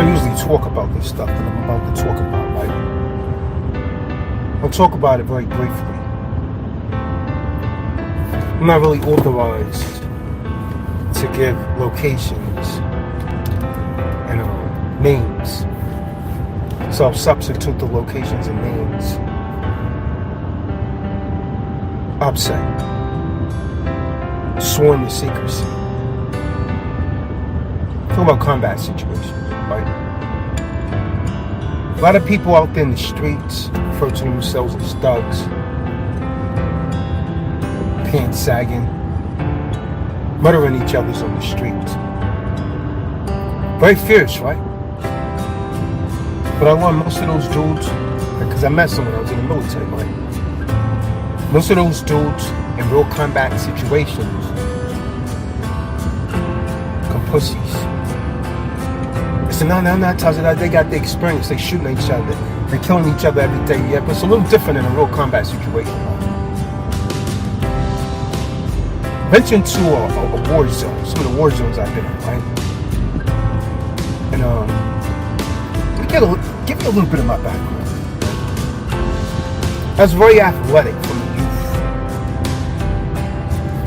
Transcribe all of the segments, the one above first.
don't usually talk about this stuff that I'm about to talk about, right? I'll talk about it very briefly. I'm not really authorized to give locations and names. So I'll substitute the locations and names. Upset. Sworn to secrecy. Talk about combat situations, right? A lot of people out there in the streets refer to themselves as thugs. Pants sagging. Murdering each other's on the streets. Very fierce, right? But I learned most of those dudes, because I met someone, I was in the military, right? Most of those dudes in real combat situations come pussies. They say, no, Tazadaq, they got the experience, they shooting each other, they're killing each other every day, yeah, but it's a little different in a real combat situation, right? Venture into a war zone, some of the war zones I've been in, right? And give me a little bit of my background. I was very athletic from the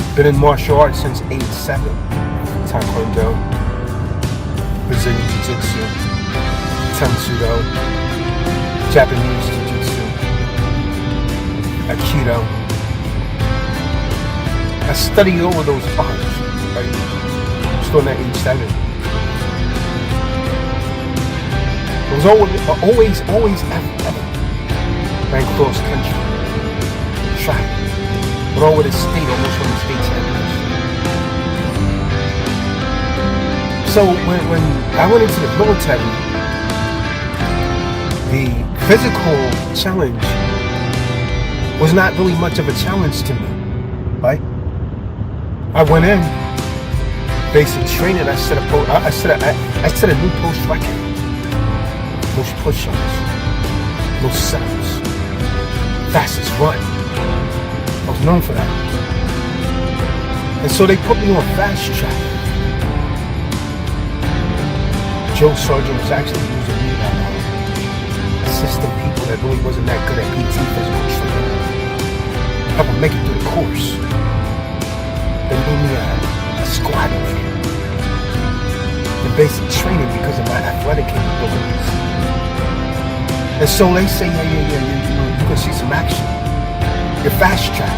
youth. Been in martial arts since age 7. Taekwondo, Brazilian Jiu-Jitsu, Tansudo, Japanese Jiu-Jitsu, Aikido. I studied all of those arts, right? Starting at age 7. It was always athletic. Ran cross country, track, but all with a state, almost from the state championship. So when I went into the military, the physical challenge was not really much of a challenge to me, right? I went in, basic training. I set a new post record. Most push-ups, most sit-ups, fastest run. I was known for that. And so they put me on fast track. Joe Sargent was actually using me that assisting people that really wasn't that good at PT physical training. Help them make it through the course. They made me a squad leader. The basic training because of my athletic capabilities. And so they say, yeah, you can see some action. You're fast track.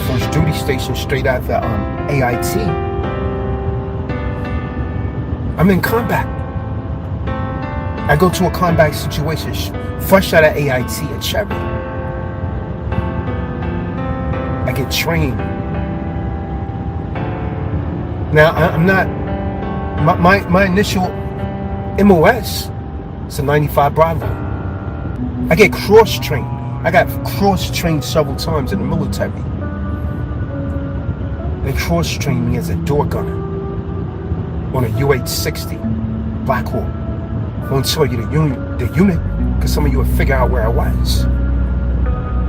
First duty station straight out the AIT. I'm in combat. I go to a combat situation, fresh out of AIT at Cherry. I get trained. Now, I'm not, my initial MOS, it's a 95 Bravo. I get cross-trained. I got cross-trained several times in the military. They cross-trained me as a door gunner on a UH-60 Black Hawk. I won't tell you the unit, because some of you will figure out where I was.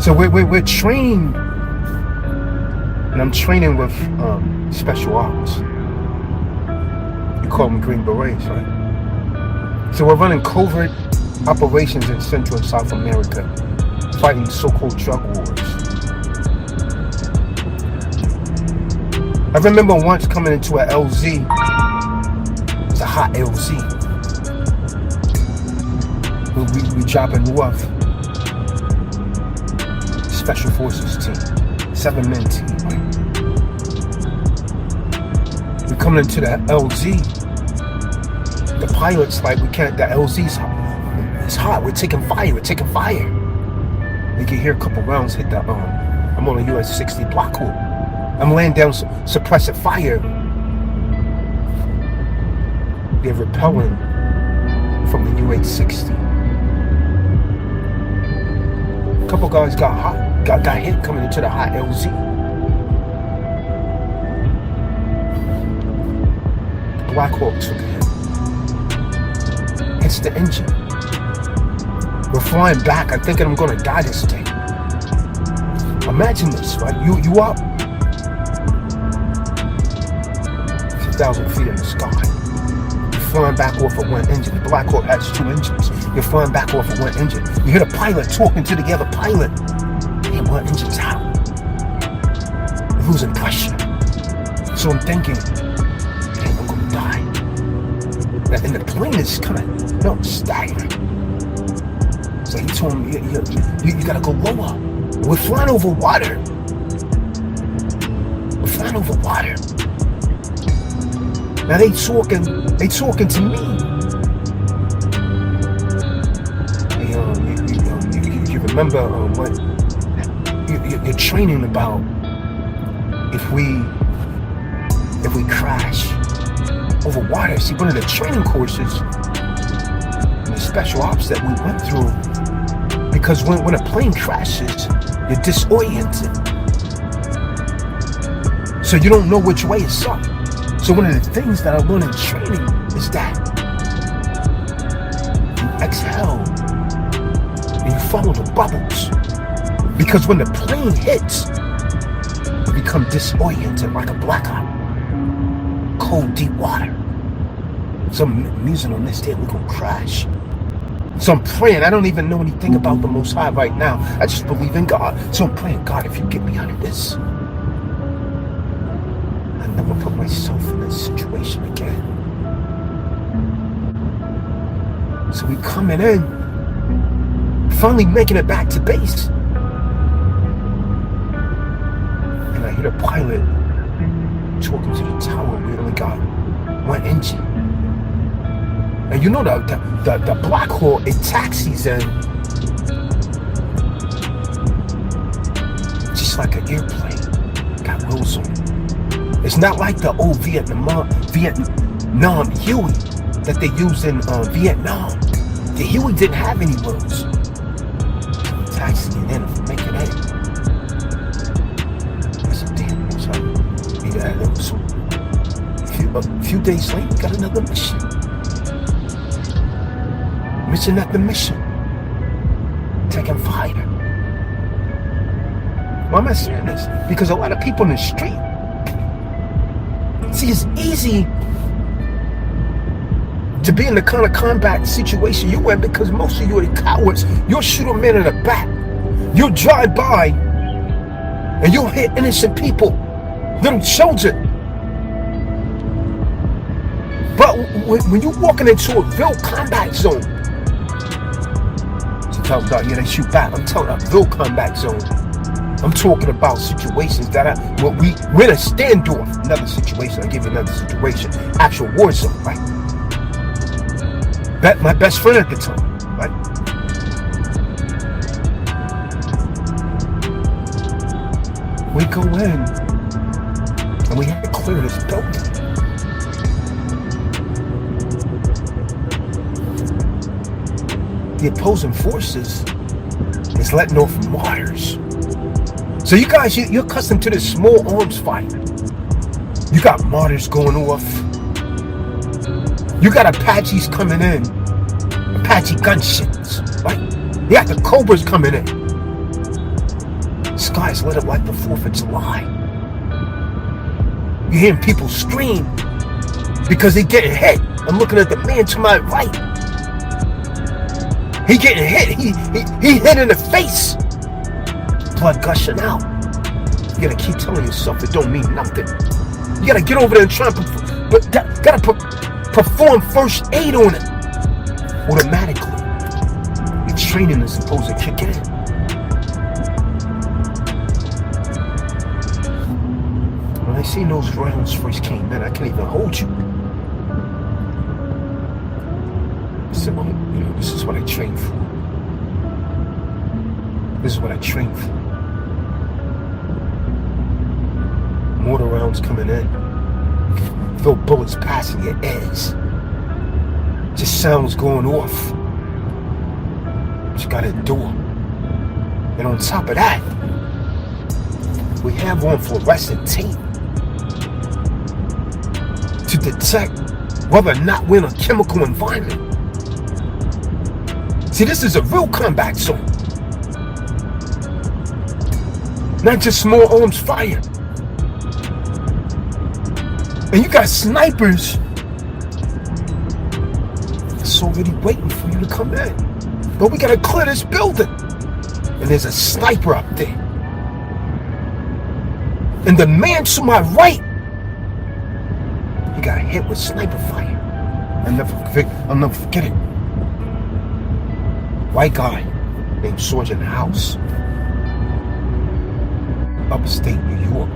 So we're trained, and I'm training with special ops. You call them Green Berets, right? So we're running covert operations in Central and South America, fighting so-called drug wars. I remember once coming into a LZ. It's a hot LZ. We dropping off. Special Forces team. 7-man team. We're coming into the LZ. The pilot's like, we can't, the LZ's hot. It's hot, we're taking fire. You can hear a couple rounds hit the, I'm on a US-60 Black Hawk. I'm laying down suppressive fire. They're repelling from the UH-60. A couple guys got hit coming into the hot LZ. The Black Hawk took a hit. Hits the engine. We're flying back. I'm thinking I'm gonna die this day. Imagine this, right? You up 2,000 feet in the sky. flying back off of one engine. The Black Hawk has 2 engines. You're flying back off of one engine. You hear the pilot talking to the other pilot. Hey, one engine's out. You're losing pressure. So I'm thinking, hey, I'm gonna die. And the plane is kind of, staggering. So he told me, you gotta go lower. We're flying over water. We're flying over water. Now they talking to me. You remember what you're training about if we crash over water. See, one of the training courses, the special ops that we went through, because when a plane crashes, you're disoriented. So you don't know which way it's up. So one of the things that I learned in training is that you exhale and you follow the bubbles. Because when the plane hits, you become disoriented like a blackout. Cold, deep water. So I'm musing on this day, we're going to crash. So I'm praying. I don't even know anything about the Most High right now. I just believe in God. So I'm praying, God, if you get me out of this, I'll never put myself in this situation again. So we coming in, finally making it back to base. And I hear the pilot talking to the tower. We only got 1 engine. And you know the Black Hawk, it taxis in just like an airplane. Got wheels on it. It's not like the old Vietnam Huey that they used in Vietnam. The Huey didn't have any wheels. So I'm taxiing in, making it in. I said, damn, what's up? Yeah, so a few days later, we got another mission. Mission after mission. Taking fire. Why am I saying this? Because a lot of people in the street, see, it's easy to be in the kind of combat situation you in because most of you are cowards. You'll shoot a man in the back. You'll drive by and you'll hit innocent people, little children. But when you're walking into a real combat zone, yeah, they shoot back. I'm talking about real combat zone. I'm talking about situations that we're in a standoff. Another situation. I give you another situation. Actual war zone, right? My best friend at the time, right? We go in and we have to clear this building. The opposing forces is letting off wires. So you guys, you're accustomed to this small arms fight. You got mortars going off. You got Apaches coming in. Apache gunships, right? You got the Cobras coming in. The sky's lit up like the 4th of July. You're hearing people scream because they're getting hit. I'm looking at the man to my right. He getting hit. He hit in the face. Blood gushing out. You gotta keep telling yourself it don't mean nothing. You gotta get over there and try and perform first aid on it. Automatically. Your training is supposed to kick in. When I seen those rounds first came in, I can't even hold you. I said, well, this is what I trained for. This is what I trained for. Mortar rounds coming in. Feel bullets passing your ears. Just sounds going off. But you gotta endure. And on top of that, we have on fluorescent tape to detect whether or not we're in a chemical environment. See, this is a real combat zone. Not just small arms fire. And you got snipers It's already waiting for you to come in. But we gotta clear this building. And there's a sniper up there. And the man to my right, he got hit with sniper fire. I'll never forget it. White guy named Sergeant House. Upstate New York.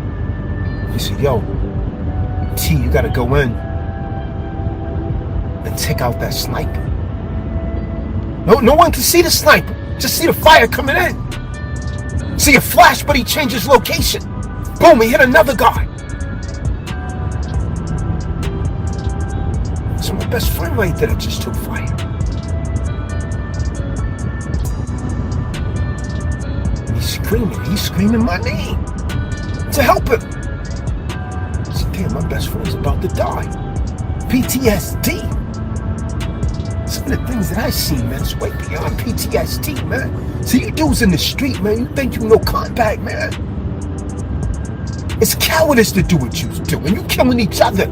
He said, yo, T, you gotta go in and take out that sniper. No one can see the sniper. Just see the fire coming in. See a flash, but he changes location. Boom, he hit another guy. So my best friend right there just took fire. And he's screaming my name to help him. I said, damn, my best friend's about to die. PTSD. Some of the things that I seen, man, it's way beyond PTSD, man. See, you dudes in the street, man, you think you know combat, man. It's cowardice to do what you do, and you killing each other.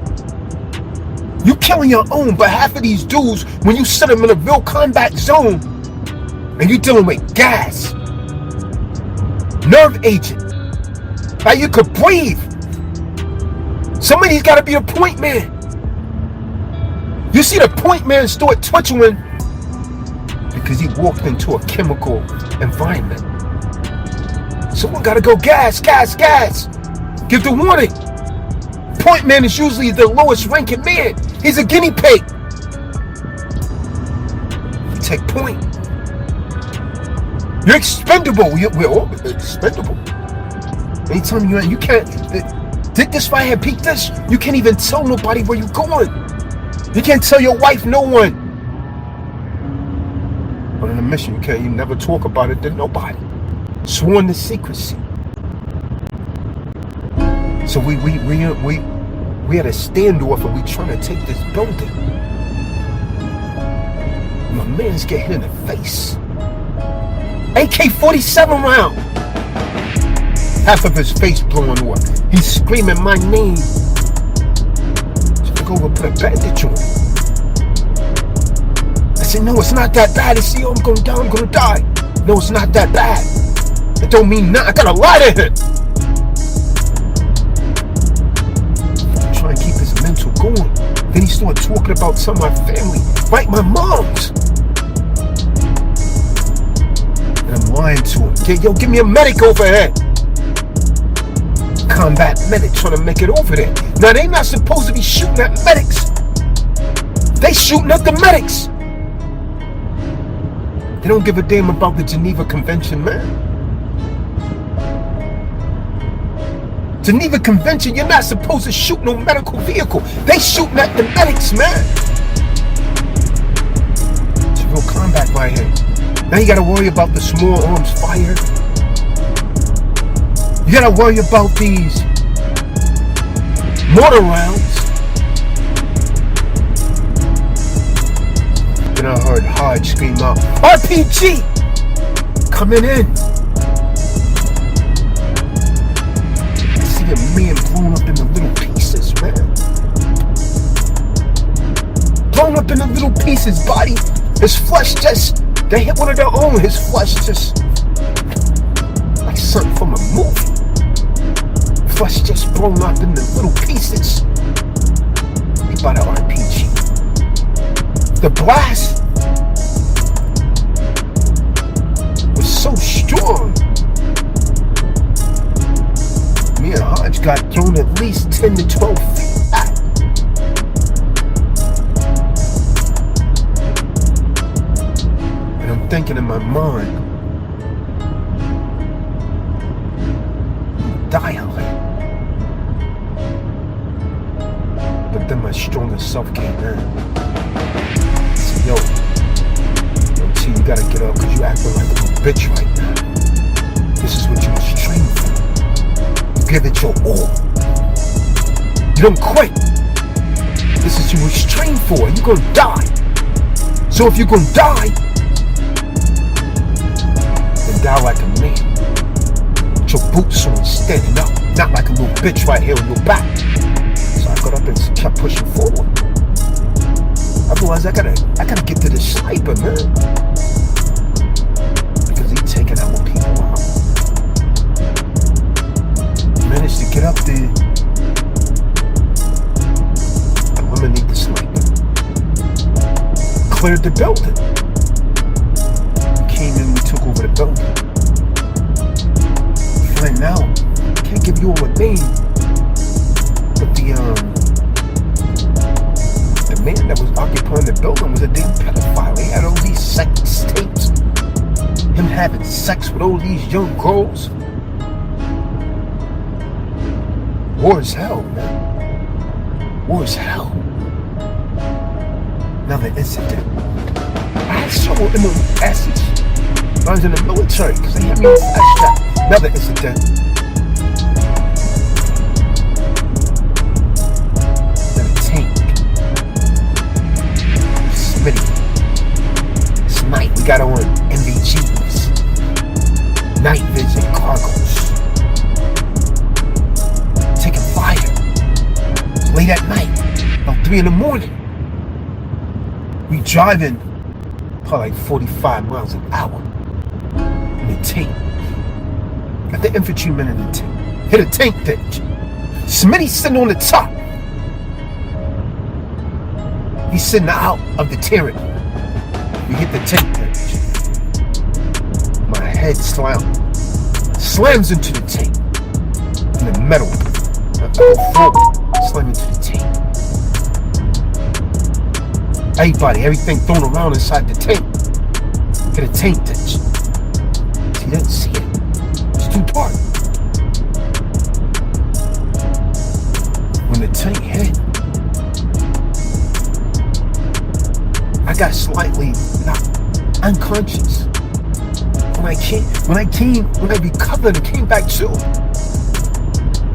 You killing your own, but half of these dudes, when you set them in a real combat zone, and you dealing with gas, nerve agent, how you could breathe. Somebody's got to be a point man. You see the point man start twitching because he walked into a chemical environment. Someone got to go gas. Give the warning. Point man is usually the lowest ranking man. He's a guinea pig. You take point. You're expendable. We're all expendable. Anytime you can't. Did this fire have peaked this? You can't even tell nobody where you're going. You can't tell your wife, no one. But on a mission, you never talk about it to nobody. Sworn to secrecy. So we had a standoff and we trying to take this building. My man's get hit in the face. AK-47 round. Half of his face blowing off. He's screaming my name. So I go over and put a bandage on. I said, no, it's not that bad. He said, oh, I'm gonna die. No, it's not that bad. It don't mean nothing. I got a lot of him. Trying to keep his mental going. Then he started talking about some of my family. Right, my mom's. And I'm lying to him. Yo, give me a medic over here. Combat medic trying to make it over there. Now they not supposed to be shooting at medics. They shooting at the medics. They don't give a damn about the Geneva Convention, man. Geneva Convention, you're not supposed to shoot no medical vehicle. They shooting at the medics, man. It's real combat right here. Now you gotta worry about the small arms fire. You gotta worry about these mortar rounds. Then I heard Hodge scream out, RPG! Coming in. I see a man blown up into little pieces, man. Blown up into little pieces, body. His flesh just, they hit one of their own. His flesh just, like something from a movie. Flesh just blown up into little pieces. He bought an RPG. The blast was so strong. Me and Hodge got thrown at least 10 to 12 feet back. And I'm thinking in my mind, die out here. But then my stronger self came in. I said, yo, T, you gotta get up because you acting like a little bitch right now. This is what you was trained for. You give it your all. You don't quit. This is what you was trained for. You're gonna die. So if you're gonna die, then die like a man. With your boots on, standing up. Not like a little bitch right here on your back. So I got up and kept pushing forward. I realized I gotta get to the sniper, man. Because he taking our people out. Managed to get up there, eliminate the sniper. Cleared the building. Came in, we took over the building. Right now, can't give you all a name, but the man that was occupying the building was a damn pedophile. He had all these sex tapes, him having sex with all these young girls. War is hell, man. War is hell. Another incident. I had several MOSs when I was in the military because they had me in flashback. Another incident. Another tank. Smitty. Snipe. We got on MVGs. Night vision cargos. Taking fire. Late at night. About 3 in the morning. We driving probably like 45 miles an hour in the tank. Got the infantryman in the tank. Hit a tank ditch. Smitty's sitting on the top. He's sitting out of the turret. We hit the tank ditch. My head slams into the tank. In the metal. Slam into the tank. Everything thrown around inside the tank. Hit a tank ditch. He didn't see it. It's too dark. When the tank hit, I got slightly unconscious. When I recovered and came back to,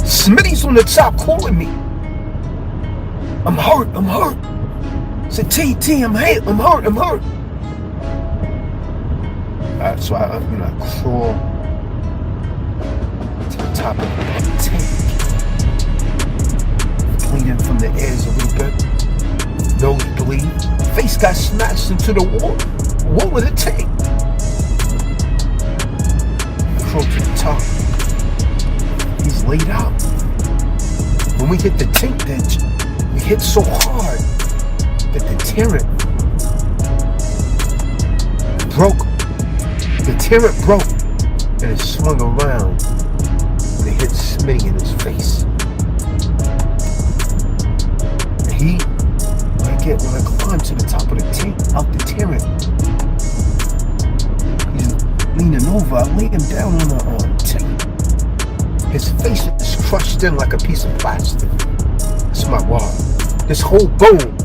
Smitty's on the top calling me. I'm hurt. I said, T, I'm hurt. So I crawl to the top of the tank. Bleeding from the ears a little bit. Nose bleed. Face got smashed into the wall of the tank. Crawl to the top. He's laid out. When we hit the tank ditch, we hit so hard that the turret broke. The turret broke and it swung around and it hit Smitty in his face. And when I climbed to the top of the tank, out the turret, he's leaning over. I laid him down on the tank. His face is crushed in like a piece of plastic. That's my wall. This whole bone.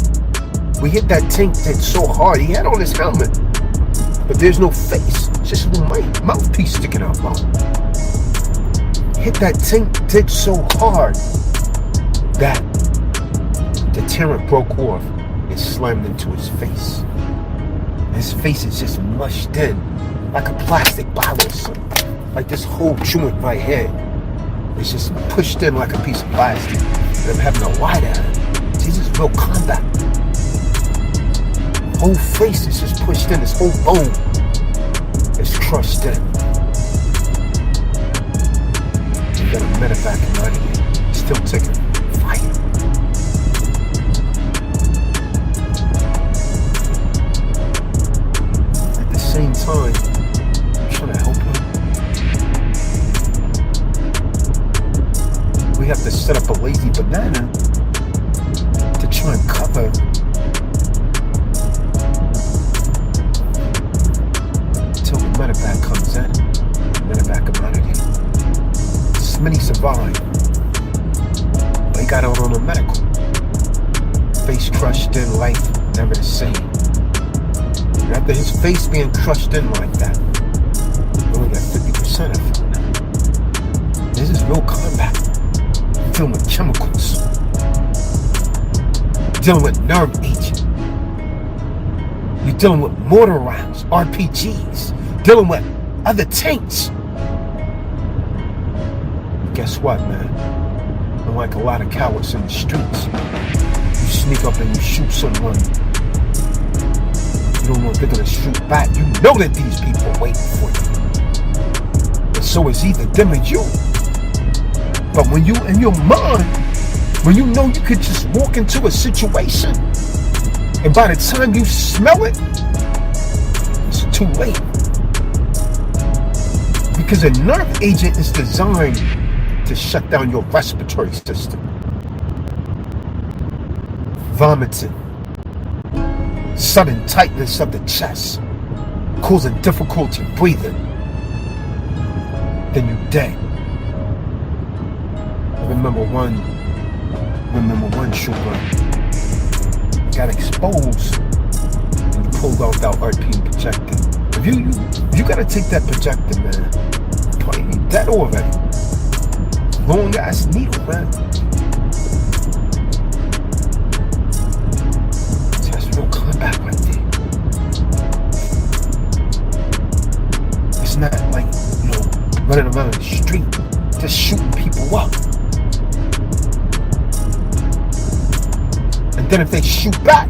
We hit that tank ditch so hard. He had on his helmet, but there's no face. It's just a little mouthpiece sticking out. Hit that tank ditch so hard that the turret broke off and slammed into his face. His face is just mushed in like a plastic bottle or something. Like this whole joint right here is just pushed in like a piece of plastic. And I'm having a wide at it. This is real combat. Whole face is just pushed in. This whole bone is crushed in. We got a medevac in out of here. Still taking fire. At the same time, I'm trying to help him. We have to set up a lazy banana to try and cover medevac comes in. Medevac him out of here. Smitty survived. But he got out on a medical. Face crushed in, life never the same. And after his face being crushed in like that, we only got 50% of it now. This is real combat. You're dealing with chemicals. You're dealing with nerve agent. You're dealing with mortar rounds, RPGs. Dealing with other tanks. Guess what, man? Unlike a lot of cowards in the streets, you sneak up and you shoot someone You don't know if they're going to shoot back. You know that these people are waiting for you. And so it's either them or you. But when you, in your mind, when you know you could just walk into a situation, and by the time you smell it, it's too late. Because a nerve agent is designed to shut down your respiratory system. Vomiting, sudden tightness of the chest, causing difficulty breathing, then you're dead. I remember one shooter got exposed and he pulled out that RP projector. If you gotta take that projector, man, probably you dead already. Long ass needle, man. That's real combat right there. It's not like, running around the street just shooting people up. And then if they shoot back,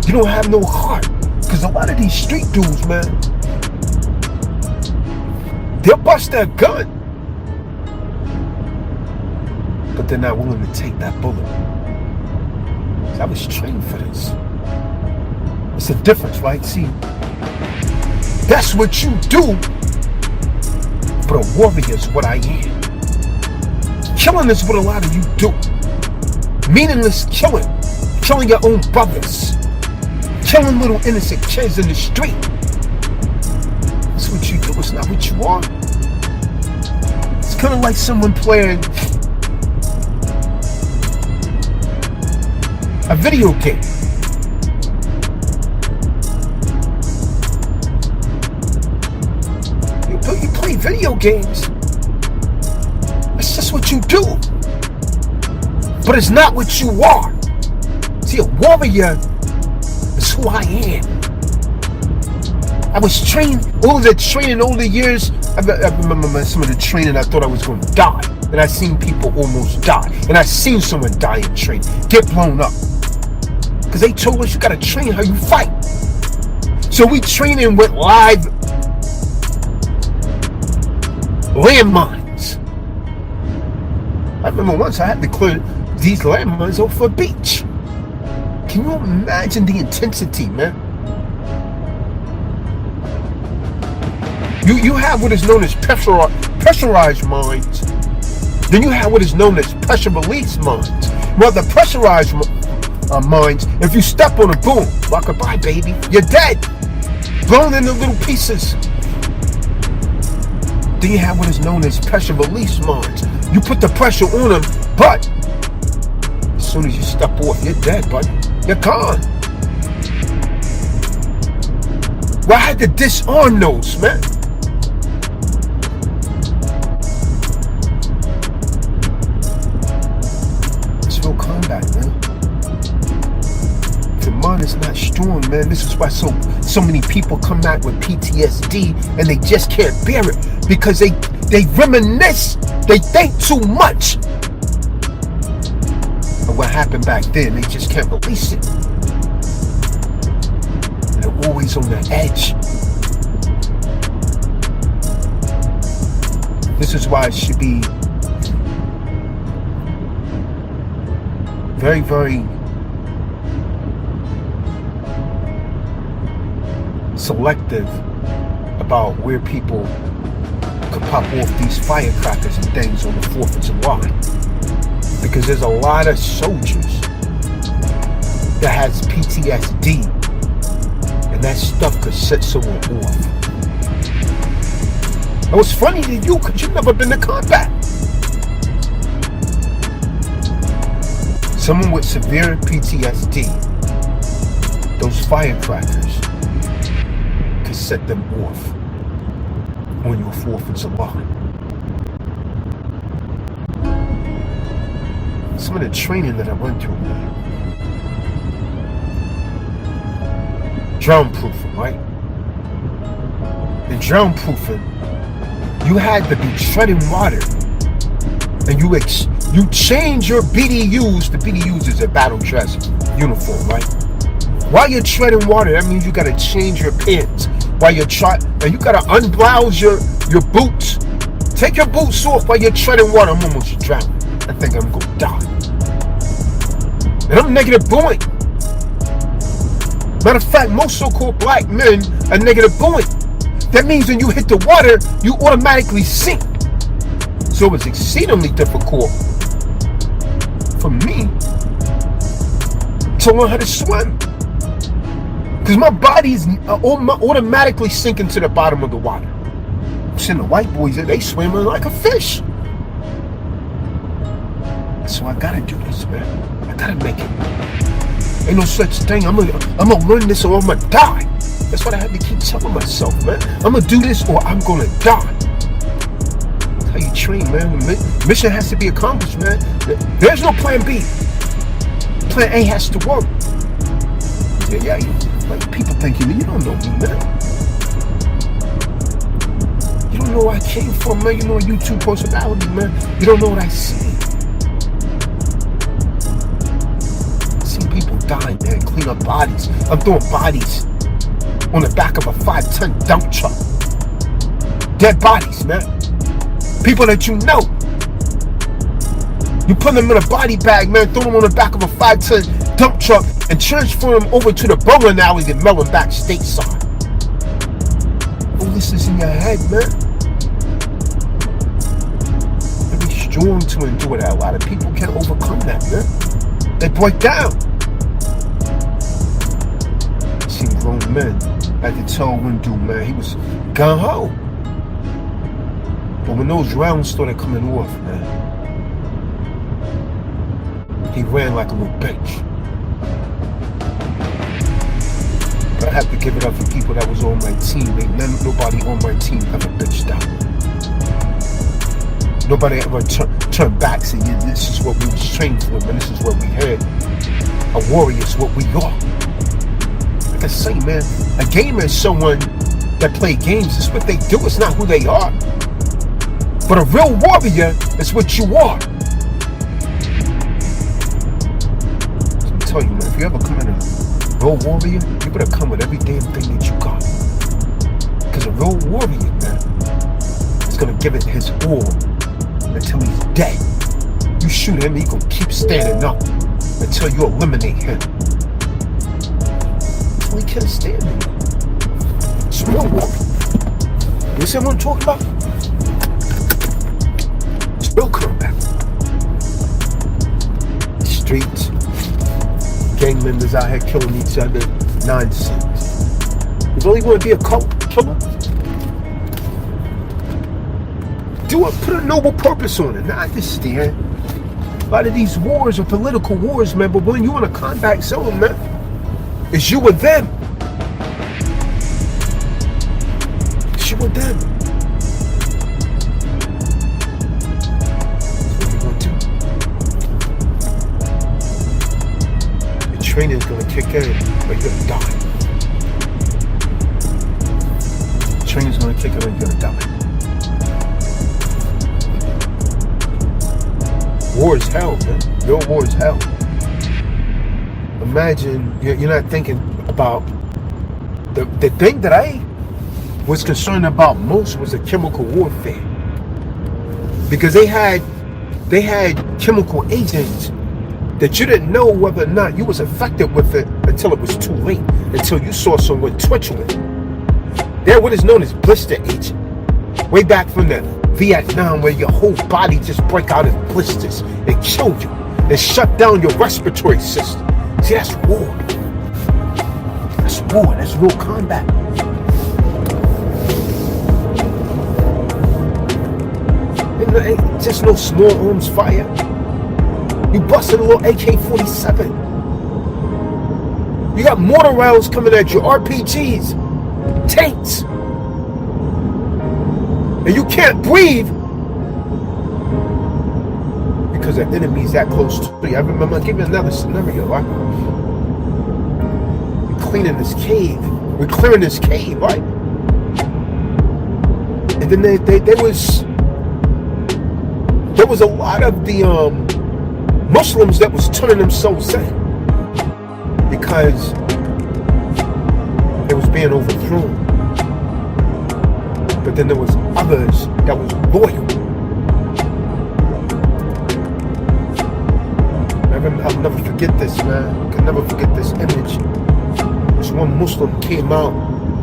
you don't have no heart. Because a lot of these street dudes, man, they'll bust that gun, but they're not willing to take that bullet. I was trained for this. It's a difference, right? See, that's what you do. But a warrior is what I am. Killing is what a lot of you do. Meaningless killing. Killing your own brothers. Killing little innocent kids in the street. That's what you do. It's not what you are. It's kind of like someone playing a video game. You play video games. It's just what you do. But it's not what you are. See, a warrior is who I am. I was trained, all the training over the years. I remember some of the training, I thought I was going to die. And I seen people almost die. And I seen someone die in training, get blown up. Because they told us you got to train how you fight. So we training with live landmines. I remember once I had to clear these landmines off a beach. Can you imagine the intensity, man? You have what is known as pressurized mines. Then you have what is known as pressure release mines. Well, the pressurized mines, if you step on a boom, rock-a-bye, baby, you're dead. Blown into little pieces. Then you have what is known as pressure release mines. You put the pressure on them, but as soon as you step off, you're dead, buddy. You're gone. Well, I had to disarm those, man. It's real combat, man. If your mind is not strong, man, this is why so many people come out with PTSD and they just can't bear it. Because they reminisce, they think too much. But what happened back then, they just can't release it. And they're always on the edge. This is why it should be very, very selective about where people could pop off these firecrackers and things on the 4th of July. Because there's a lot of soldiers that has PTSD, and that stuff could set someone off. It was funny to you because you've never been to combat. Someone with severe PTSD, those firecrackers could set them off on your 4th of July. Some of the training that I went through, man. Drown proofing, right? In drown proofing, you had to be treading water, and you change your BDUs. The BDUs is a battle dress uniform, right? While you're treading water, that means you gotta change your pants. While you're and you gotta unblouse your boots. Take your boots off while you're treading water. I'm almost drowning. I think I'm gonna die. And I'm negative buoyant. Matter of fact, most so-called black men are negative buoyant. That means when you hit the water, you automatically sink. So it's exceedingly difficult for me to learn how to swim. Because my body's automatically sinking to the bottom of the water. I'm seeing the white boys, they swimming like a fish. So I gotta do this, man. I gotta make it. Ain't no such thing. I'm gonna learn this or I'm gonna die. That's what I have to keep telling myself, man. I'm gonna do this or I'm gonna die. That's how you train, man. The mission has to be accomplished, man. There's no plan B. Plan A has to work. Yeah, like people think you don't know me, man. You don't know where I came from, man. You know a YouTube personality, man. You don't know what I see. I see people dying, man. Clean up bodies. I'm throwing bodies on the back of a 5-ton dump truck. Dead bodies, man. People that you know. You put them in a body bag, man. Throw them on the back of a 5-ton dump truck and transfer them over to the bowling alley and mail them back stateside. All this is in your head, man. And be strong to endure that. A lot of people can't overcome that, man. They break down. I seen grown men like the tailwind dude, man. He was gung-ho. But when those rounds started coming off, man, he ran like a little bitch. But I have to give it up for people that was on my team. Nobody on my team ever bitched out. Nobody ever turned back and said, yeah, this is what we was trained for, man. This is what we had. A warrior is what we are. Like I say, man, a gamer is someone that play games. It's what they do. It's not who they are. But a real warrior is what you are. So I'm telling you, man, if you ever come in a real warrior, you better come with every damn thing that you got. Because a real warrior, man, is going to give it his all until he's dead. You shoot him, he gonna keep standing up until you eliminate him. Until he can't stand it. It's real warrior. You see what I'm talking about? It's real combat. Streets, gang members out here killing each other, nonsense. You really want to be a cult killer? Do it, put a noble purpose on it. Now I understand. A lot of these wars are political wars, man, but when you're in a combat zone, man, it's you and them. It's you and them. That's what you're going to do. The training's going to kick in, but you're going to die. The training's going to kick in, and you're going to die. War is hell, man. Real war is hell. Imagine you're not thinking about the thing that I was concerned about most was the chemical warfare, because they had chemical agents that you didn't know whether or not you was affected with it until it was too late, until you saw someone twitching it. They're what is known as blister agent. Way back from the Vietnam, where your whole body just break out in blisters and kill you and shut down your respiratory system. See, that's war. That's war. That's real combat. Ain't just no small arms fire. You busted a little AK-47. You got mortar rounds coming at you, RPGs, tanks. And you can't breathe because the enemy's that close to you. I remember, I'll give you another scenario, right? We're cleaning this cave. We're clearing this cave, right? And then there was a lot of the Muslims that was turning themselves in because It was being overthrown. But then there was others that was loyal. I'll never forget this, man. I can never forget this image. This one Muslim came out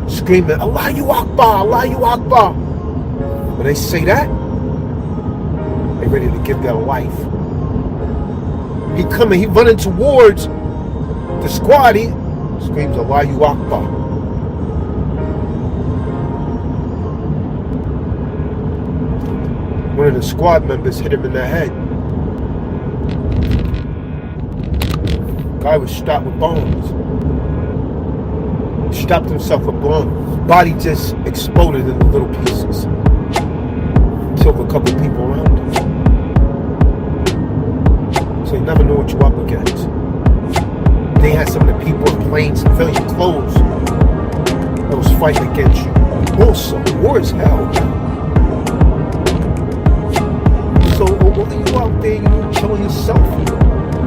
screaming, Allahu Akbar, Allahu Akbar. When they say that, they're ready to give their life. He running towards the squad, he screams Allahu Akbar. One of the squad members hit him in the head. Guy was strapped with bombs. Strapped himself with bombs. Body just exploded into little pieces. Killed a couple people around him. So you never know what you're up against. They had some of the people in plain civilian clothes that was fighting against you. Also, war is hell. So what are you out there, killing yourself?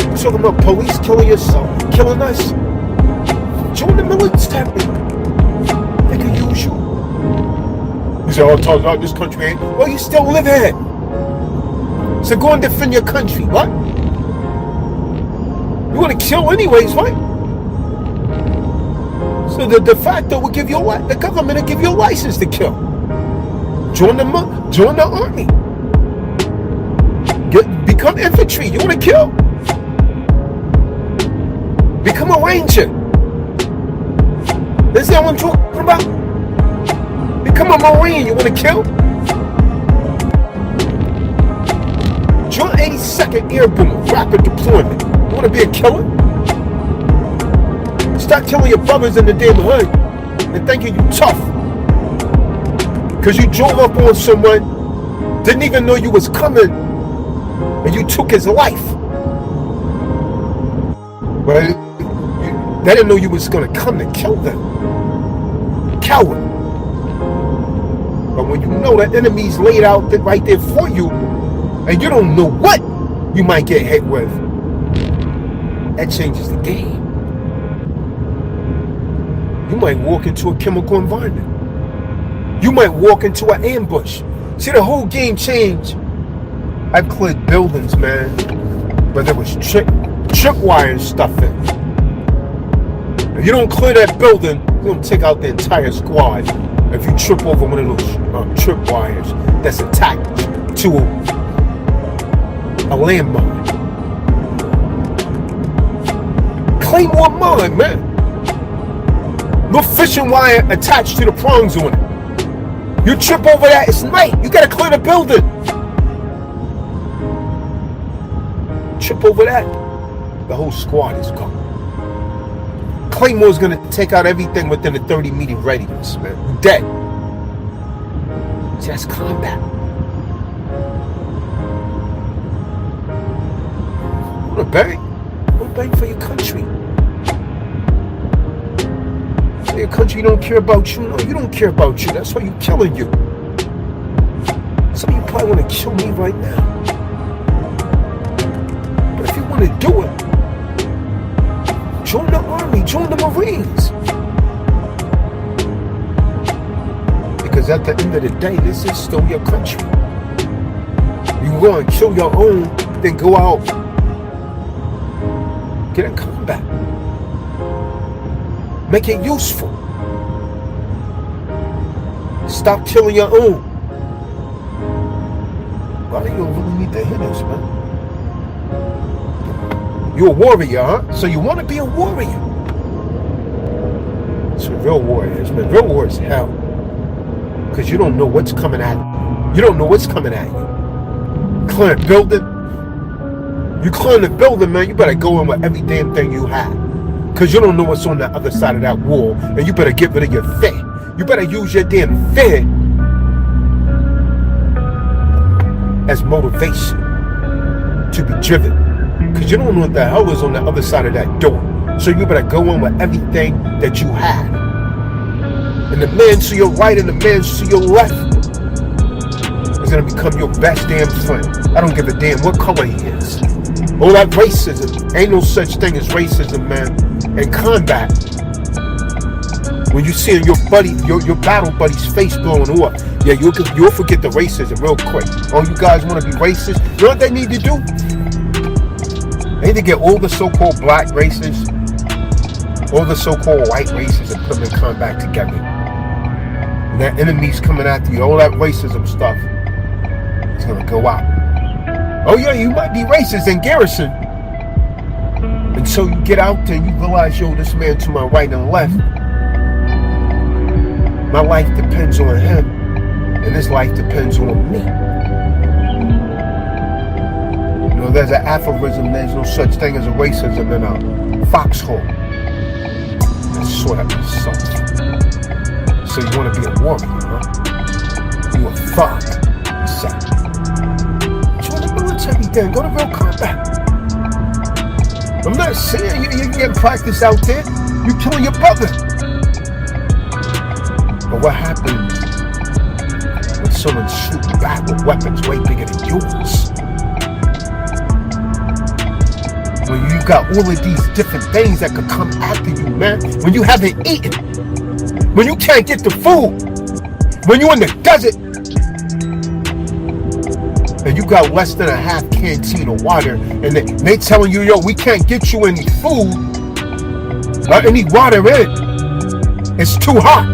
You're talking about police killing yourself, killing us? Join the military. They can use you. You say, oh, Tazadaq, this country ain't. Well, you still live here. So go and defend your country. What? You want to kill anyways, right? So the de facto will give you the government will give you a license to kill. Join the army. Become infantry. You want to kill? Become a ranger. That's not what I'm talking about. Become a Marine. You want to kill? Join 82nd Airborne Rapid Deployment. You want to be a killer? Stop killing your brothers in the damn hood and thinking you tough. Because you drove up on someone, didn't even know you was coming, and you took his life. Well, they didn't know you was going to come to kill them. Coward. But when you know the enemy's laid out right there for you, and you don't know what you might get hit with, that changes the game. You might walk into a chemical environment. You might walk into an ambush. See, the whole game changed. I've cleared buildings, man, but there was tripwire and stuff in. If you don't clear that building, you're going to take out the entire squad. If you trip over one of those tripwires that's attached to a landmine. Claymore mine, man. No fishing wire attached to the prongs on it. You trip over that, it's night. You got to clear the building. Trip over that, the whole squad is gone. Claymore's gonna take out everything within a 30-meter radius, man. You're dead. See, that's combat. You wanna bang? You wanna bang for your country. Your country don't care about you. No, you don't care about you. That's why you're killing you. Some of you probably want to kill me right now. But if you want to do it, join the army, join the Marines. Because at the end of the day, this is still your country. You go and kill your own, then go out, get in combat. Make it useful. Stop killing your own. Why do you really need to hear this, man? You're a warrior, huh? So you want to be a warrior. That's what real war is, man. Real war is hell. Because you don't know what's coming at you. You don't know what's coming at you. Clear a building. You clear the building, man. You better go in with every damn thing you have. Because you don't know what's on the other side of that wall. And you better get rid of your fear. You better use your damn fear as motivation to be driven. Because you don't know what the hell is on the other side of that door. So you better go in with everything that you have. And the man to your right and the man to your left is going to become your best damn friend. I don't give a damn what color he is. All that racism. Ain't no such thing as racism, man. In combat, When you see your buddy, your battle buddy's face blowing up, yeah, you'll forget the racism real quick. Oh, you guys want to be racist? You know what they need to do? They need to get all the so-called black races, all the so-called white races, and put them in combat together. And that enemy's coming after you, all that racism stuff, it's gonna go out. Oh yeah, you might be racist in Garrison. And so you get out there and you realize, yo, this man to my right and left, my life depends on him, and his life depends on me. You know, there's an aphorism, there's no such thing as a racism in a foxhole. That's sort of insulting. So you want to be a warrior, huh? You a thug. Join the military then, go to real combat. I'm not saying you get practice out there. You're killing your brother. But what happens when someone shoots back with weapons way bigger than yours? When you got all of these different things that could come after you, man. When you haven't eaten. When you can't get the food. When you're in the desert. And you got less than a half canteen of water. And they telling you, yo, we can't get you any food. Or any water in. It's too hot.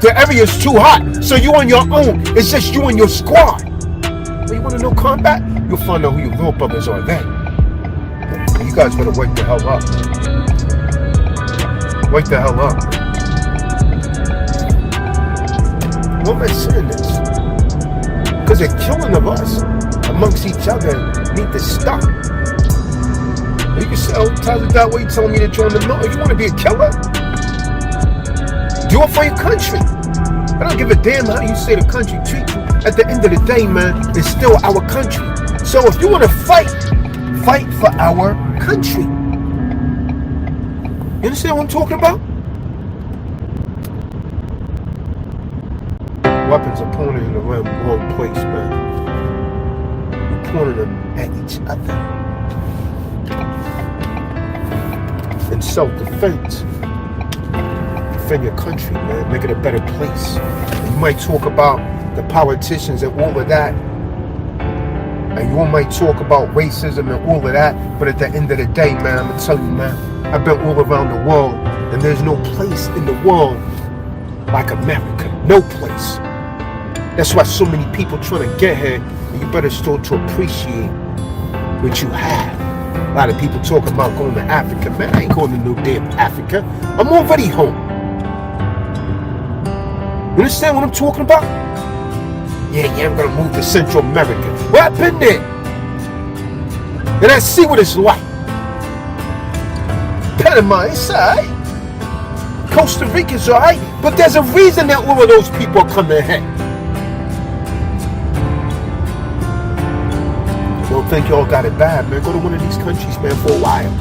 The area's too hot. So you on your own. It's just you and your squad. You want to know combat? You'll find out who your real brothers are then. You guys better wake the hell up. Wake the hell up. Why am I saying this? Because the killing of us amongst each other need to stop. You can say, oh, Tazadaq, what are you telling me to join the military? You want to be a killer? Do it for your country. I don't give a damn how you say the country treat you. At the end of the day, man, it's still our country. So if you want to fight for our country. You understand what I'm talking about? Weapons are pointed in the wrong place, man. You're pointing them at each other. In self-defense. Defend your country, man. Make it a better place. You might talk about the politicians and all of that. And you all might talk about racism and all of that. But at the end of the day, man, I'm going to tell you, man, I've been all around the world. And there's no place in the world like America. No place. That's why so many people trying to get here. And you better start to appreciate what you have. A lot of people talking about going to Africa. Man, I ain't going to no damn Africa. I'm already home. You understand what I'm talking about? Yeah, I'm going to move to Central America. Well, I've been there. And I see what it's like. Panama, it's alright. Costa Rica's alright. But there's a reason that all of those people are coming here. Don't think y'all got it bad, man. Go to one of these countries, man, for a while.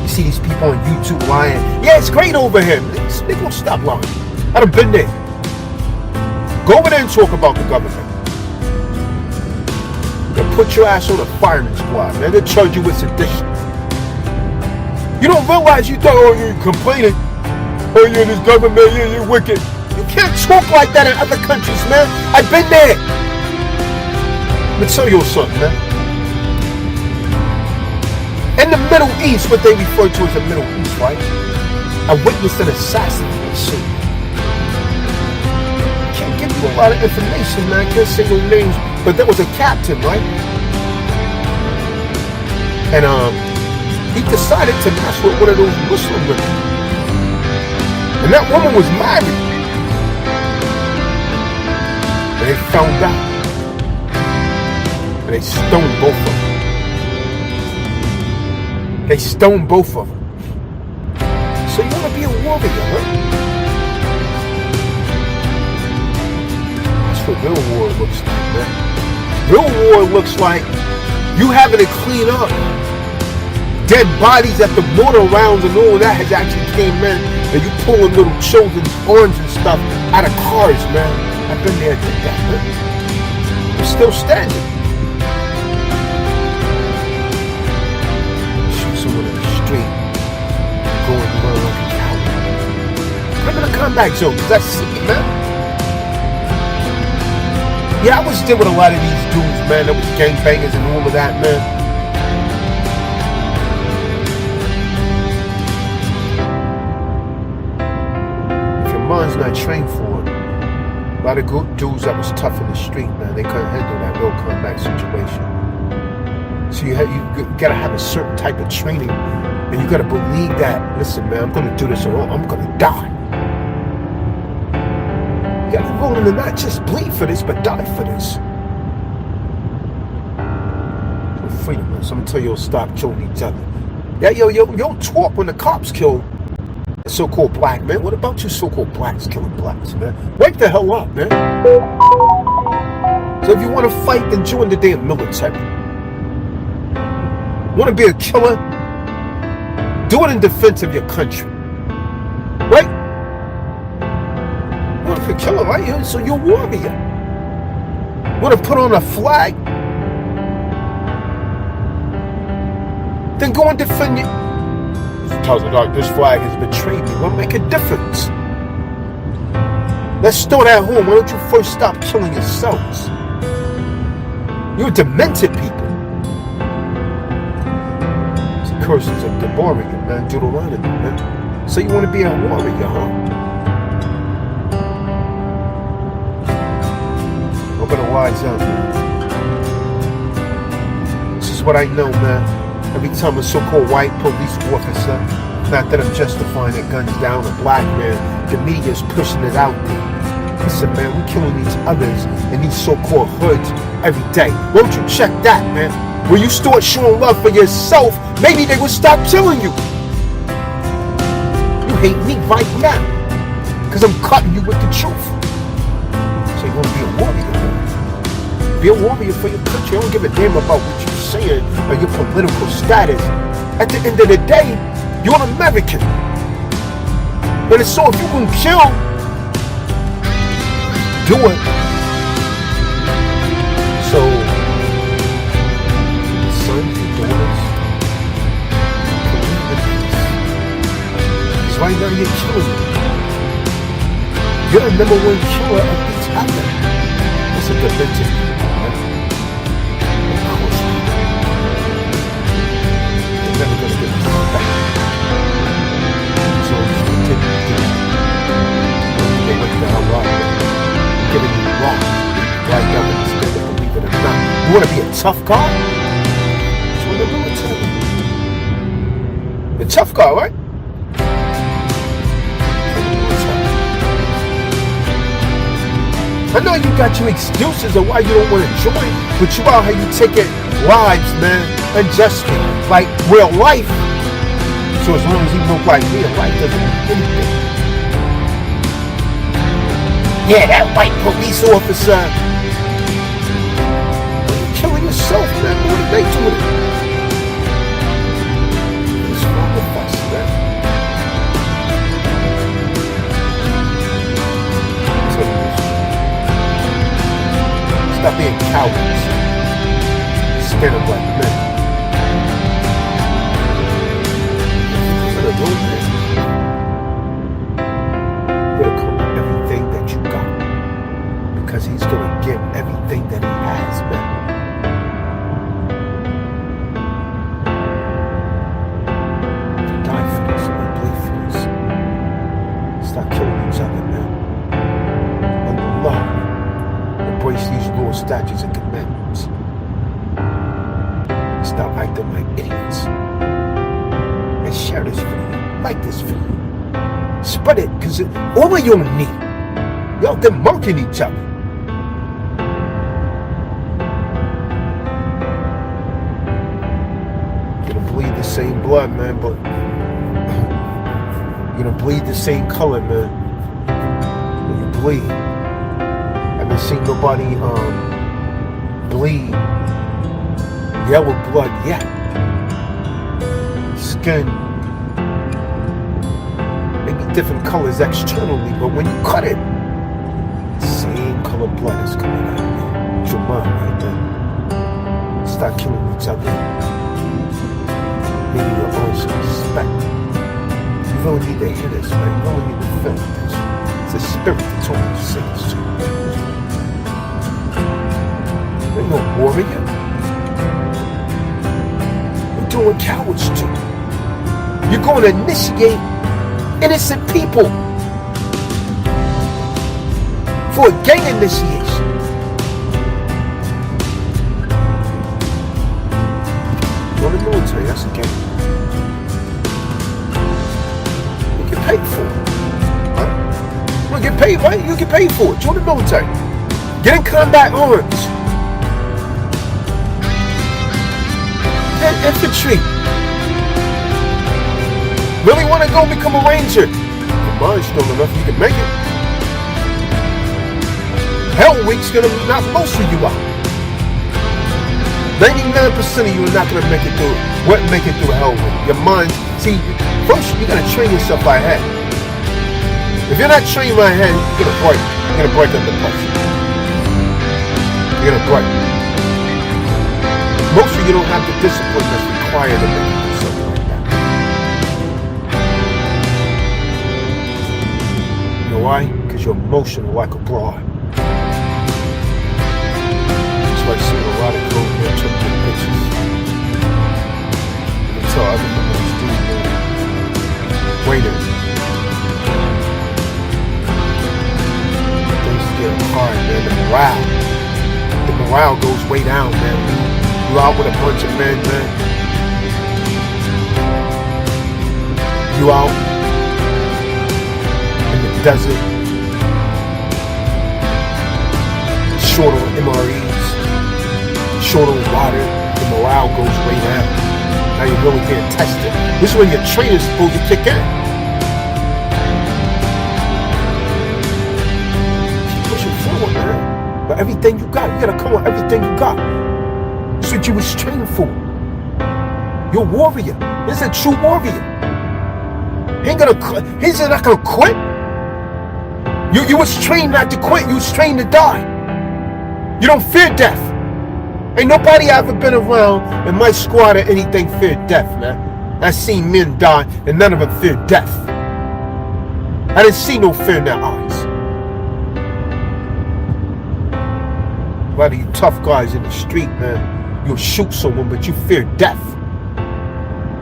You see these people on YouTube lying. Yeah, it's great over here. They gonna stop lying. I done been there. Go over there and talk about the government. They'll put your ass on a firing squad, man. They'll charge you with sedition. You don't realize you thought, oh, you're complaining. Oh, you're in this government, you're wicked. You can't talk like that in other countries, man. I've been there. Let me tell you something, man. In the Middle East, what they refer to as the Middle East, right? I witnessed an assassination. Can't give you a lot of information, man. Can't say no names, but there was a captain, right? And he decided to mess with one of those Muslim women. And that woman was married. And they found out. And they stoned both of them. They stoned both of them. So you want to be a warrior, huh? That's what real war looks like, man. Real war looks like you having to clean up dead bodies at the mortar rounds and all of that has actually came in. And you pulling little children's arms and stuff out of cars, man. I've been there and did that, man. I'm still standing. Shoot someone in the street, going around like a coward. I'm in a combat zone. That's sick, man. Yeah, I was there with a lot of these dudes, man. That was gangbangers and all of that, man. If your mind's not trained for it, a lot of good dudes that was tough in the street, man, they couldn't handle that real combat situation. So you gotta have a certain type of training, and you gotta believe that, listen, man, I'm gonna do this or I'm gonna die. You gotta be willing to not just bleed for this, but die for this. For freedom, man. So I'm gonna tell you, stop killing each other. Yeah, yo, talk when the cops kill the so-called black man. What about you so-called blacks killing blacks, man? Wake the hell up, man. So if you want to fight, then join the damn military. Want to be a killer? Do it in defense of your country. Right? You want to be a killer, right? So you're a warrior. Want to put on a flag? Then go and defend it. Tazadaq, this flag has betrayed me. Will make a difference. Let's start at home. Why don't you first stop killing yourselves? You're demented people. It's the curses of the warrior, man. Deuteronomy, man. So you want to be a warrior, huh? I'm gonna wise up, man. This is what I know, man. Every time a so-called white police officer, not that I'm justifying it, guns down a black man, the media's pushing it out there. Listen, man, we're killing these others in these so-called hoods every day. Won't you check that, man? When you start showing love for yourself, maybe they will stop killing you. You hate me right now, because I'm cutting you with the truth. So you want to be a warrior, man. Be a warrior for your country. I don't give a damn about what you're saying or your political status. At the end of the day, you're an American. And so if you can kill, do it. So, sons and daughters, believe in peace. Because right now you're killing them. You're the number one killer of each other. It's a dimension. Never gonna get this back. So just continue to do it. They went to hell rock. Giving you wrong. Right now, but it's better, believe it or not. You wanna be a tough guy? Join the military. The tough guy, right? I know you got your excuses of why you don't want to join, but you out how you take it lives, man, unjustly, like real life. So as long as you look like real life doesn't mean anything. Yeah, that white police officer. You're killing yourself, man. What are they doing? What's wrong with us, man? Stop being cowards. Stand up like men. For the road, man. You gotta come with everything that you got. Because he's gonna give everything that he has, man. Die for this, man. Bleed for this. Stop killing each other, man. Under love. Embrace these laws, statutes, and commandments. Stop acting like idiots. And share this video. Like this video. Spread it, because all of you don't need. Y'all demoting each other. You're gonna bleed the same blood, man, but you're gonna bleed the same color, man. When you bleed. I haven't seen nobody bleed yellow blood yet. Skin maybe different colors externally, but when you cut it, same color blood is coming out. It's your mind right there. Start killing each other. Maybe your own self-respect. You really need to hear this, man. You really need to feel this. It's a spirit that told me to say this to you. You're no warrior. You're doing what cowards do. You're going to initiate innocent people for a gang initiation. You're in the military, that's a gang. You get paid for it. Huh? You get paid, right? You get paid for it. Join the military. Get in combat arms. And infantry. Really want to go become a ranger? Your mind's strong enough, you can make it. Hell Week's gonna knock most of you out. 99% of you are not gonna make it through. What make it through Hell Week? Your mind. See, first you gotta train yourself by head. If you're not trained by head, you're gonna break. You're gonna break under pressure. You're gonna break. Most of you don't have the discipline that's required to make it do something like that. You know why? Because you're emotional like a broad. That's why I see a lot of grown men trying to get bitches. And tell other people to do it. Waiters. Things get hard, man. The morale goes way down, man. You out with a bunch of men, man. You out in the desert, short on MREs, short on water, the morale goes way down. Now you're really getting tested. This is when your training's supposed to kick in. Keep pushing forward, man. But everything you got, you gotta come with everything you got. That's what you was trained for. You're a warrior. This is a true warrior. He's not gonna quit. You was trained not to quit. You was trained to die. You don't fear death. Ain't nobody ever been around in my squad or anything feared death, man. I seen men die and none of them feared death. I didn't see no fear in their eyes. A lot of you tough guys in the street, man. You'll shoot someone, but you fear death.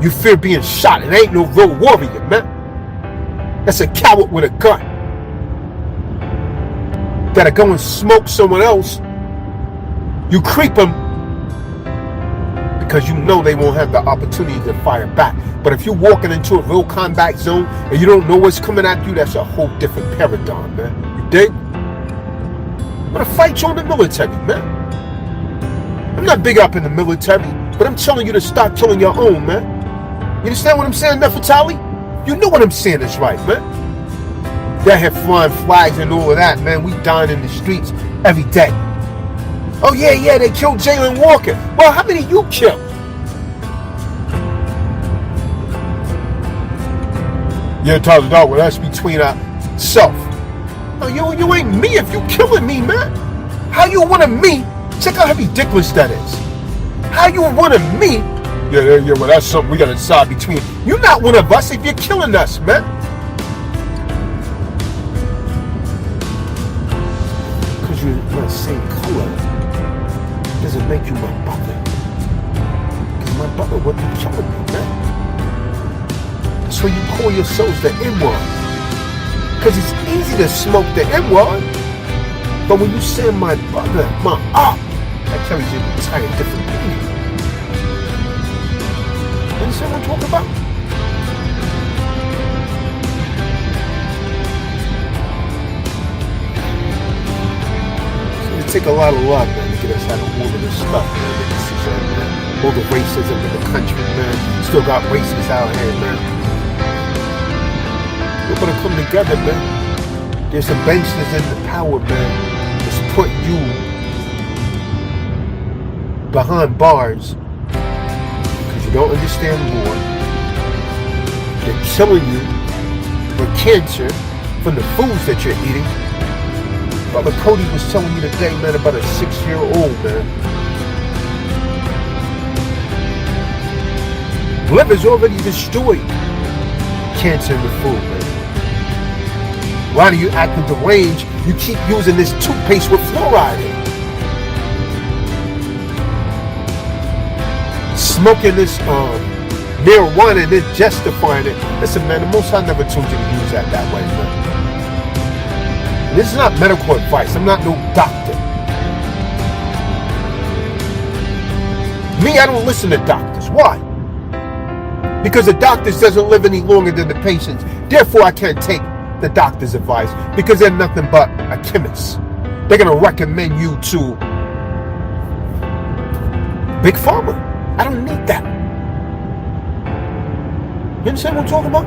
You fear being shot. It ain't no real warrior, man. That's a coward with a gun. That'll go and smoke someone else. You creep them because you know they won't have the opportunity to fire back. But if you're walking into a real combat zone and you don't know what's coming at you, that's a whole different paradigm, man. You dig? I'm gonna fight you in the military, man. I'm not big up in the military, but I'm telling you to start killing your own, man. You understand what I'm saying, Nefertali? You know what I'm saying is right, man. They have flying flags and all of that, man. We dying in the streets every day. Oh, yeah, they killed Jalen Walker. Well, how many you killed? Yeah, Tazadaq, well, that's between ourselves. Oh, you ain't me if you killing me, man. How you want to me? Check out how ridiculous that is. How you want to me? Yeah, well, that's something we got to decide between. You're not one of us if you're killing us, man. Because you're the same color doesn't make you my brother. Because my brother wouldn't be killing me, man. That's why you call yourselves the N-word. Because it's easy to smoke the N-word. But when you say my brother, my op, that carries an entire different meaning. You understand what I'm talking about? So it takes a lot of love, man, to get us out of all of this stuff, man. All the racism in the country, man. Still got racists out here, man. We're gonna come together, man. There's some banksters in the power, man. That's put you behind bars because you don't understand war. They're killing you with cancer from the foods that you're eating. Brother Cody was telling me today, man, about a 6-year-old, man. Liver's already destroyed. cancer in the food, man. Why do you acting deranged? You keep using this toothpaste with fluoride in it. Smoking this marijuana and then justifying it. Listen, man, the Most High never told you to use that way, man. This is not medical advice. I'm not no doctor. Me, I don't listen to doctors. Why? Because the doctors doesn't live any longer than the patients. Therefore, I can't take the doctor's advice because they're nothing but a chemist. They're going to recommend you to Big Pharma. I don't need that. You understand what I'm talking about?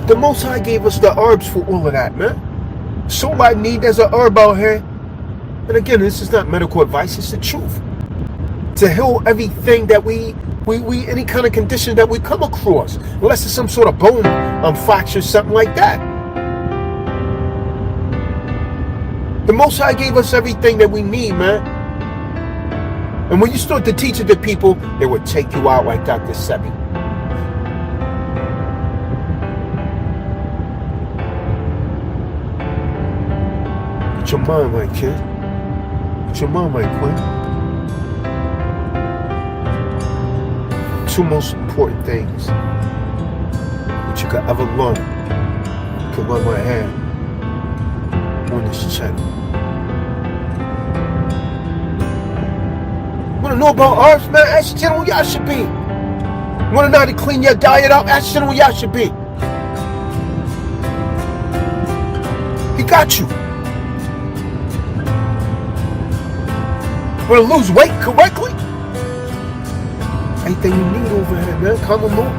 The Most High gave us the herbs for all of that, man. So I need, there's a herb out here. And again, this is not medical advice, it's the truth. To heal everything that we any kind of condition that we come across. Unless it's some sort of bone fracture, something like that. The Most High gave us everything that we need, man. And when you start to teach it to people, they would take you out like Dr. Sebi. Get your mind right, kid. Get your mind right, Quinn. Two most important things that you could ever learn. You can learn my hand on this channel. Want to know about herbs, man? Ask General Yashabi. Want to know how to clean your diet up? Ask General Yashabi. He got you. Want to lose weight correctly? Anything you need over here, man. Common law.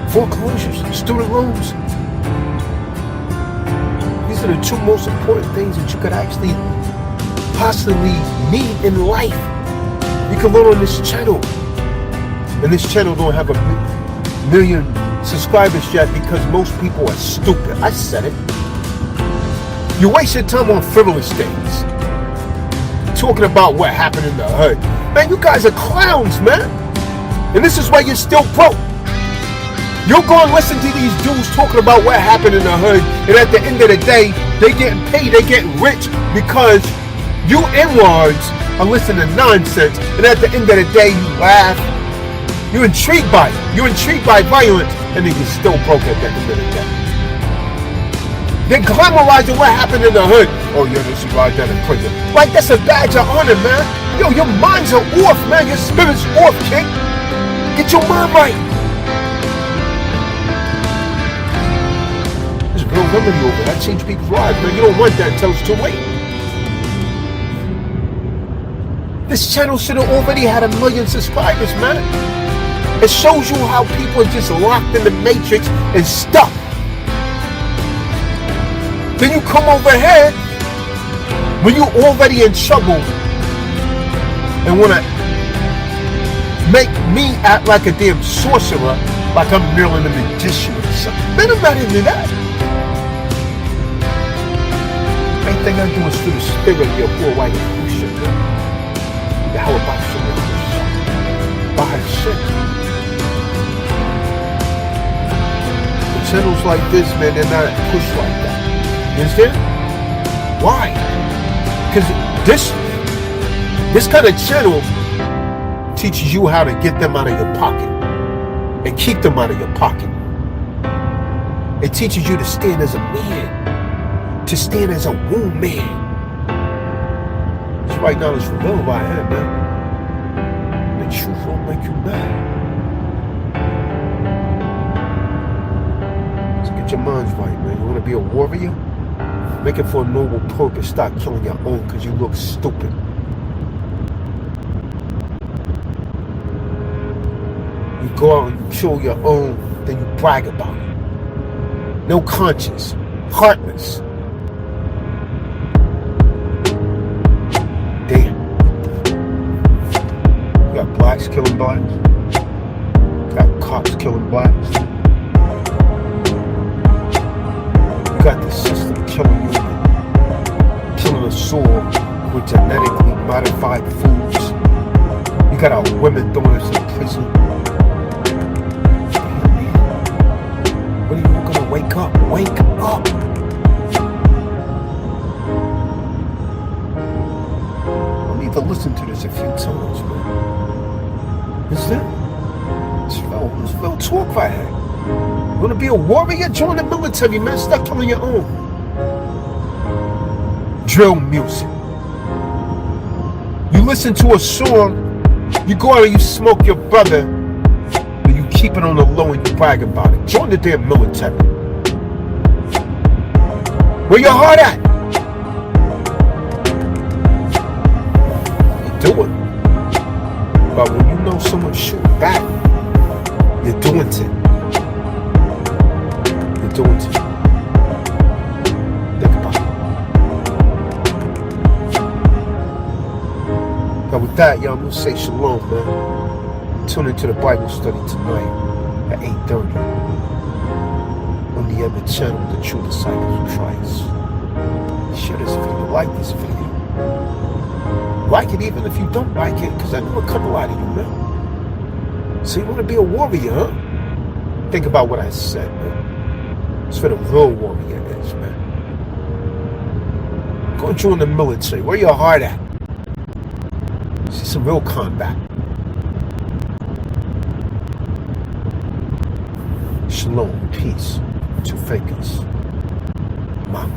Foreclosures. Student loans. These are the two most important things that you could actually possibly need in life. You can learn on this channel. And this channel don't have a million subscribers yet because most people are stupid. I said it. You waste your time on frivolous things. Talking about what happened in the hood. Man, you guys are clowns, man. And this is why you're still broke. You'll go and listen to these dudes talking about what happened in the hood, and at the end of the day, they getting paid, they getting rich because you inwards are listening to nonsense, and at the end of the day, you laugh. You're intrigued by it. You're intrigued by violence, and then you're still broke at the end of the day. They're glamorizing what happened in the hood. Oh, yeah, this is right down in prison. Like, that's a badge of honor, man. Yo, your minds are off, man. Your spirit's off, kid. Get your mind right. There's a real remedy over that. Change people's lives, man. You don't want that until it's too late. This channel should have already had 1 million subscribers, man. It shows you how people are just locked in the matrix and stuck. Then you come over here when you already in trouble and want to make me act like a damn sorcerer, like I'm merely a magician or something. Man, I'm not into that. Anything I do is through the spirit of your poor white inclusion, man. How about you? By shit. The channels like this, man, they're not pushed like that. You understand? Why? Because this kind of channel teaches you how to get them out of your pocket and keep them out of your pocket. It teaches you to stand as a man, to stand as a woman. It's right now, it's real right here, man. The truth won't make you mad. So get your minds right, man. You want to be a warrior? Make it for a noble purpose. Stop killing your own because you look stupid. You go out and kill your own, then you brag about it. No conscience. Heartless. Damn. You got blacks killing blacks. You got cops killing blacks. You got the system killing you. Killing us all with genetically modified foods. You got our women throwing us in prison. You talk right here. You want to be a warrior? Join the military, man. Stop killing your own. Drill music. You listen to a song, you go out and you smoke your brother, but you keep it on the low and you brag about it. Join the damn military. Where your heart at? You do it. But when you know someone shoot back, you're doing it. You're doing it. Think about it. Now with that, y'all, I'm going to say shalom, man. Tune into the Bible study tonight at 8:30 on the Emma channel, The True Disciples of Christ. Share this video. Like this video. Like it even if you don't like it, because I know a couple out of you, man. So you want to be a warrior, huh? Think about what I said, man. It's for the real warrior is, man. Go join the military. Where your heart at? See some real combat. Shalom, peace, two fingers. Mama.